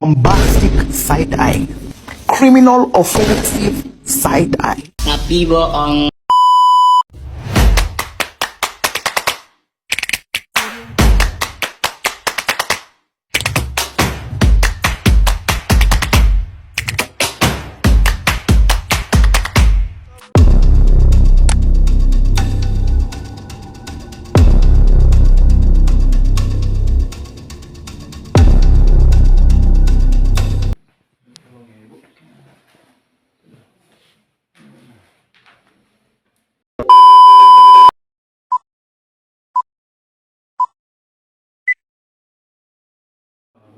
bombastic side-eye, criminal offensive side-eye. Tapi bohong.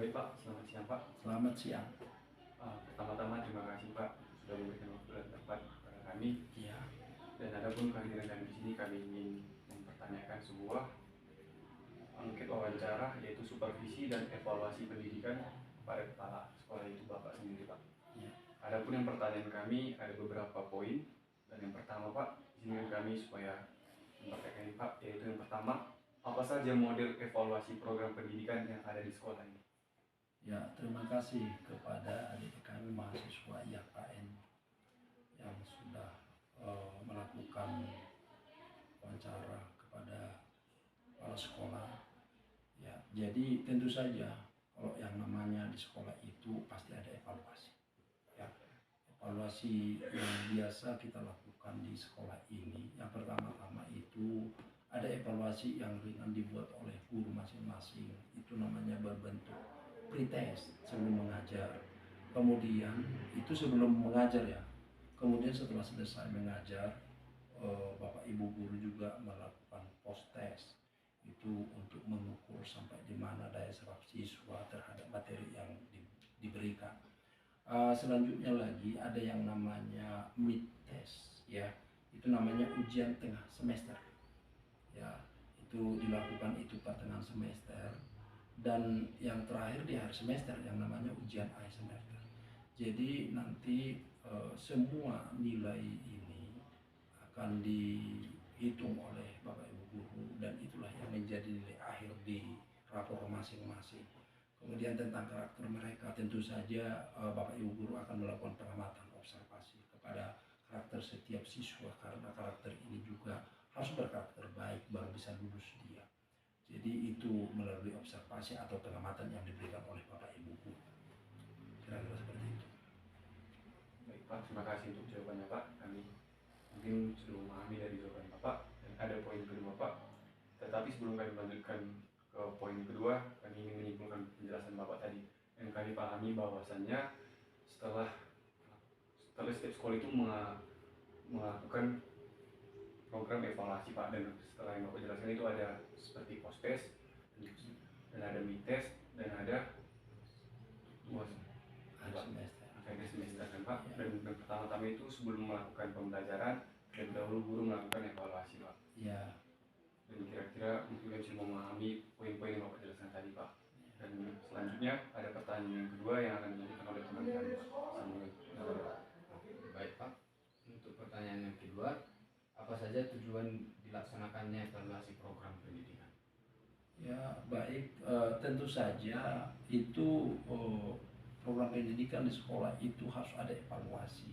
Baik Pak, selamat siang Pak. Selamat siang. Pertama-tama terima kasih Pak sudah memberikan waktu dan tempat kepada kami. Ya, Dan adapun kehadiran kami di sini, kami ingin mempertanyakan sebuah angket wawancara, yaitu supervisi dan evaluasi pendidikan pada kepala sekolah itu Bapak sendiri Pak. ya. Adapun yang pertanyaan kami ada beberapa poin. Dan yang pertama Pak, izinkan kami supaya mempertanyakan ini Pak, yaitu yang pertama, apa saja model evaluasi program pendidikan yang ada di sekolah ini? Ya, terima kasih kepada adik kami mahasiswa IAKN yang sudah melakukan wawancara kepada kepala sekolah. Ya, jadi tentu saja kalau yang namanya di sekolah itu pasti ada evaluasi. Ya, evaluasi yang biasa kita lakukan di sekolah ini, yang pertama-tama itu ada evaluasi yang ringan dibuat oleh guru masing-masing. Itu namanya berbentuk pretest sebelum mengajar. Kemudian itu sebelum mengajar ya. Kemudian setelah selesai mengajar, Bapak Ibu guru juga melakukan post test. Itu untuk mengukur sampai di mana daya serap siswa terhadap materi yang diberikan. Selanjutnya lagi ada yang namanya mid test ya. Itu namanya ujian tengah semester. Ya, itu dilakukan itu pertengahan semester. Dan yang terakhir di akhir semester yang namanya ujian akhir semester. Jadi nanti semua nilai ini akan dihitung oleh Bapak Ibu guru dan itulah yang menjadi nilai akhir di rapor masing-masing. Kemudian tentang karakter mereka tentu saja Bapak Ibu guru akan melakukan pengamatan observasi kepada karakter setiap siswa karena karakter ini juga harus berkarakter baik baru bisa lulus dia. Jadi itu melalui observasi atau pengamatan yang diberikan oleh Bapak Ibu guru. Kira-kira seperti itu. Baik Pak, terima kasih untuk jawabannya Pak. Kami mungkin sudah memahami dari jawaban Bapak. Dan ada poin kedua Pak. Tetapi sebelum kami melanjutkan ke poin kedua, kami ingin menyimpulkan penjelasan Bapak tadi. Yang kami pahami bahwasannya setelah setiap sekolah itu melakukan program evaluasi Pak, dan setelah yang Bapak jelaskan itu ada seperti post test dan ada mid test dan ada akhir semester kan Pak. Dan pertama-tama itu sebelum melakukan pembelajaran terlebih dahulu guru melakukan evaluasi Pak. Ya. Dan kira-kira mungkin bisa memahami poin-poin yang Bapak jelaskan tadi Pak. Dan selanjutnya ada pertanyaan yang kedua yang akan dilanjutkan oleh teman kami. Baik Pak, untuk pertanyaan yang kedua, apa saja tujuan dilaksanakannya evaluasi program pendidikan? Ya baik, tentu saja itu program pendidikan di sekolah itu harus ada evaluasi.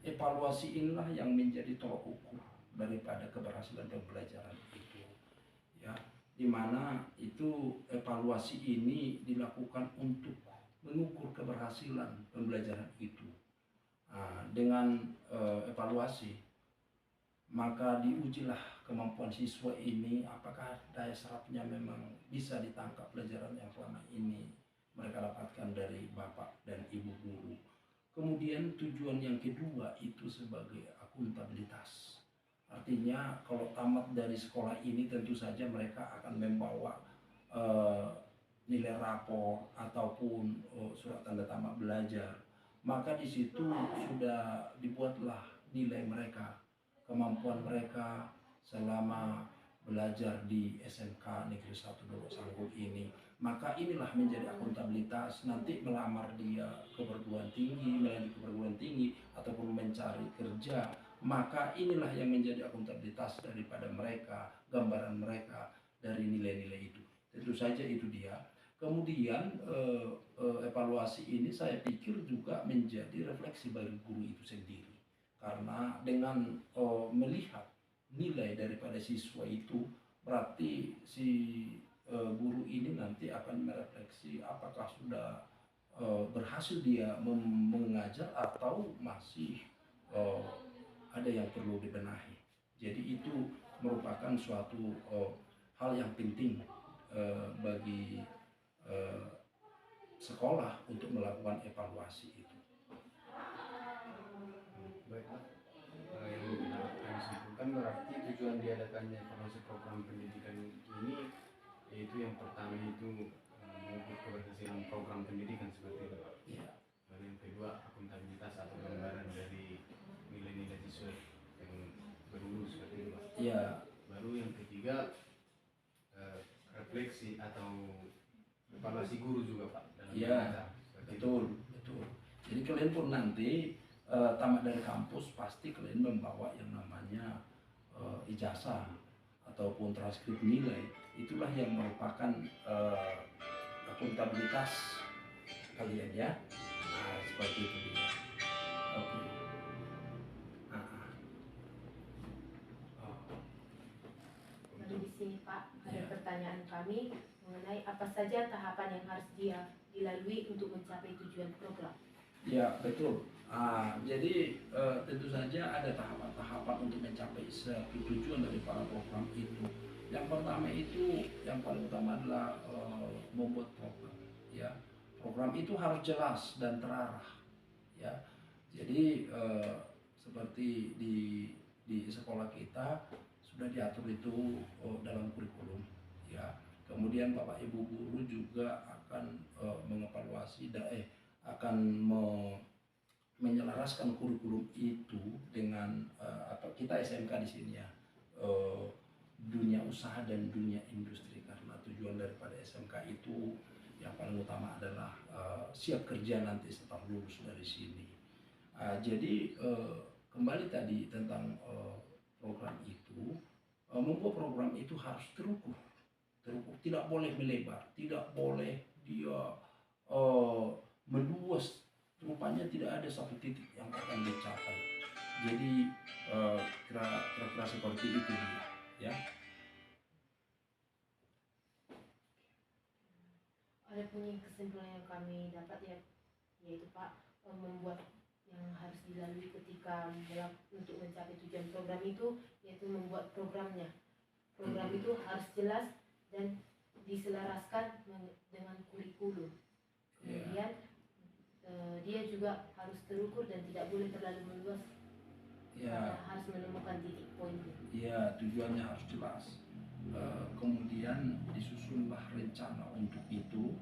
Evaluasi inilah yang menjadi tolak ukur daripada keberhasilan pembelajaran itu. Ya, di mana itu evaluasi ini dilakukan untuk mengukur keberhasilan pembelajaran itu. Dengan evaluasi maka diujilah kemampuan siswa ini apakah daya serapnya memang bisa ditangkap pelajaran yang selama ini mereka dapatkan dari Bapak dan Ibu guru. Kemudian tujuan yang kedua itu sebagai akuntabilitas. Artinya kalau tamat dari sekolah ini tentu saja mereka akan membawa nilai rapor ataupun surat tanda tamat belajar. Maka di situ sudah dibuatlah nilai mereka, kemampuan mereka selama belajar di SMK Negeri 1 Dolo Sanggul ini. Maka inilah menjadi akuntabilitas nanti melamar dia ke perguruan tinggi, melanjut ke perguruan tinggi ataupun mencari kerja. Maka inilah yang menjadi akuntabilitas daripada mereka, gambaran mereka dari nilai-nilai itu. Tentu saja itu dia. kemudian evaluasi ini saya pikir juga menjadi refleksi bagi guru itu sendiri, karena dengan melihat nilai daripada siswa itu, berarti si guru ini nanti akan merefleksi apakah sudah berhasil dia mengajar atau masih ada yang perlu dibenahi. Jadi itu merupakan suatu hal yang penting bagi sekolah untuk melakukan evaluasi itu. Baiklah, yang kami simpulkan berarti tujuan diadakannya evaluasi program pendidikan ini yaitu yang pertama itu mengukur keberhasilan program pendidikan seperti itu Pak. Ya. Lalu yang kedua akuntabilitas atau gambaran dari nilai-nilai siswa yang berlulus seperti itu Pak. Ya. Baru yang ketiga refleksi atau evaluasi guru juga Pak dalam Ya, mengajar. Seperti itu. betul. Jadi kalian pun nanti tamat dari kampus pasti kalian membawa yang namanya ijazah ataupun transkrip nilai. Itulah yang merupakan akuntabilitas kalian ya. Nah, seperti itu dia. Oke. Lalu di sini Pak, ada Ya. pertanyaan kami mengenai apa saja tahapan yang harus dia dilalui untuk mencapai tujuan program. Ya, betul. Jadi tentu saja ada tahapan-tahapan untuk mencapai satu tujuan dari para program itu. Yang pertama itu, yang paling utama adalah membuat program. Ya, program itu harus jelas dan terarah. Ya, jadi seperti di sekolah kita sudah diatur itu dalam kurikulum. Ya, kemudian Bapak Ibu guru juga akan mengevaluasi akan menyelaraskan kurikulum itu dengan kita SMK di sini ya, dunia usaha dan dunia industri, karena tujuan daripada SMK itu yang paling utama adalah siap kerja nanti setelah lulus dari sini. Jadi kembali tadi tentang program itu, membuat program itu harus terukur, tidak boleh melebar, tidak boleh dia meluas. Rupanya tidak ada satu titik yang akan dicapai. Jadi kira-kira seperti itu dia, ya. Ada punya kesimpulan yang kami dapat ya, yaitu Pak, membuat yang harus dilalui ketika untuk mencapai tujuan program itu, yaitu membuat programnya. Program itu harus jelas dan diselaraskan dengan kurikulum. Kemudian dia juga harus terukur dan tidak boleh terlalu meluas. Ya. Harus menemukan titik poinnya. Ya, tujuannya harus jelas. Kemudian disusunlah rencana untuk itu.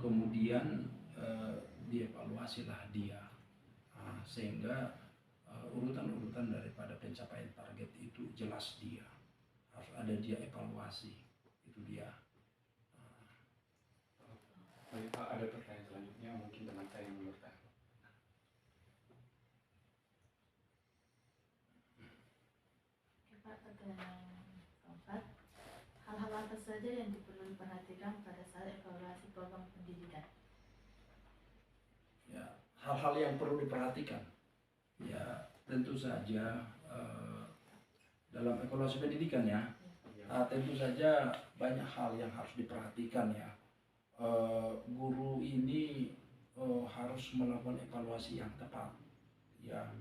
Kemudian dievaluasilah dia, sehingga urutan-urutan daripada pencapaian target itu jelas dia. Harus ada dia evaluasi. Itu dia. Baik Pak, ada pertanyaan selanjutnya mungkin teman saya yang bertanya. Oke Pak, pertanyaan keempat, hal-hal apa saja yang perlu diperhatikan pada saat evaluasi program pendidikan? Ya, hal-hal yang perlu diperhatikan. Ya, tentu saja dalam evaluasi pendidikan ya, tentu saja banyak hal yang harus diperhatikan ya. Guru ini harus melakukan evaluasi yang tepat ya,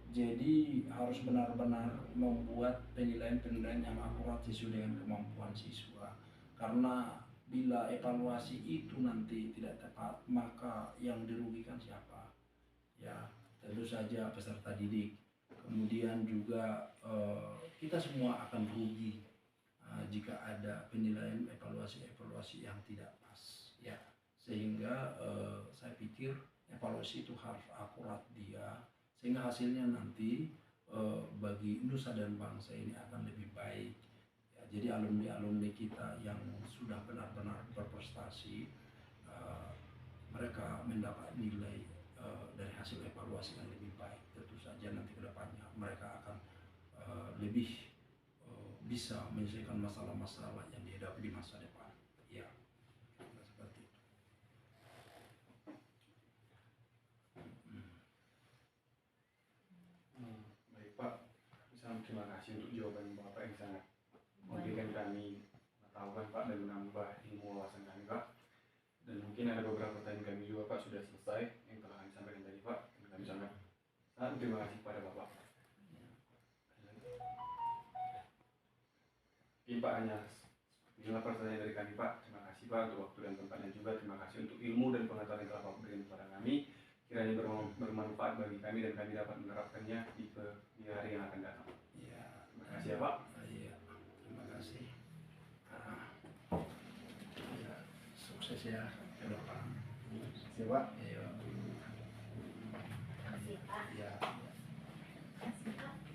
jadi harus benar-benar membuat penilaian-penilaian yang akurat sesuai dengan kemampuan siswa, karena bila evaluasi itu nanti tidak tepat maka yang dirugikan siapa ya? Tentu saja peserta didik, kemudian juga kita semua akan rugi jika ada penilaian evaluasi yang tidak pas ya, sehingga saya pikir evaluasi itu harus akurat dia, sehingga hasilnya nanti bagi nusa dan bangsa ini akan lebih baik ya. Jadi alumni kita yang sudah benar-benar berprestasi, mereka mendapat nilai dari hasil evaluasi yang lebih baik. Tentu saja nanti kedepannya mereka akan lebih bisa menyelesaikan masalah-masalah yang dihadapi di masa depan. Ya, seperti itu. terima kasih untuk jawaban Bapak yang sangat memberikan kami pengetahuan Pak dan menambah ilmu wawasan kami Pak. Dan mungkin ada beberapa pertanyaan kami juga Pak sudah selesai yang telah kami sampaikan tadi Pak. Dan kami sangat terima kasih kepada Bapak. Ini Pak hanya inilah pertanyaan dari kami Pak. Terima kasih Pak untuk waktu dan tempatnya juga. Terima kasih untuk ilmu dan pengetahuan yang telah Bapak berikan kepada kami. Kiranya bermanfaat bagi kami dan kami dapat menerapkannya di hari yang akan datang. Ya, Terima kasih ya Pak. iya, terima kasih. Ya, sukses ya ke depan. Terima kasih Pak. Iya. Kasih Pak. Ya. Kasih Pak.